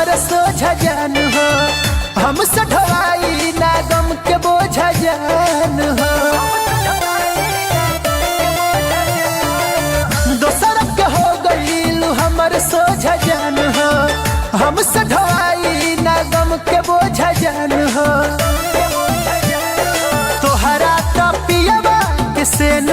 हमर सोझा जान हो, हमसे ढोवाई ना गम के बोझा जान हो। दोसर के हो गईलू हमर सोझा जान हो, हमसे ढोवाई ना गम के बोझा जान हो। तोहरा तो पियवा के सेन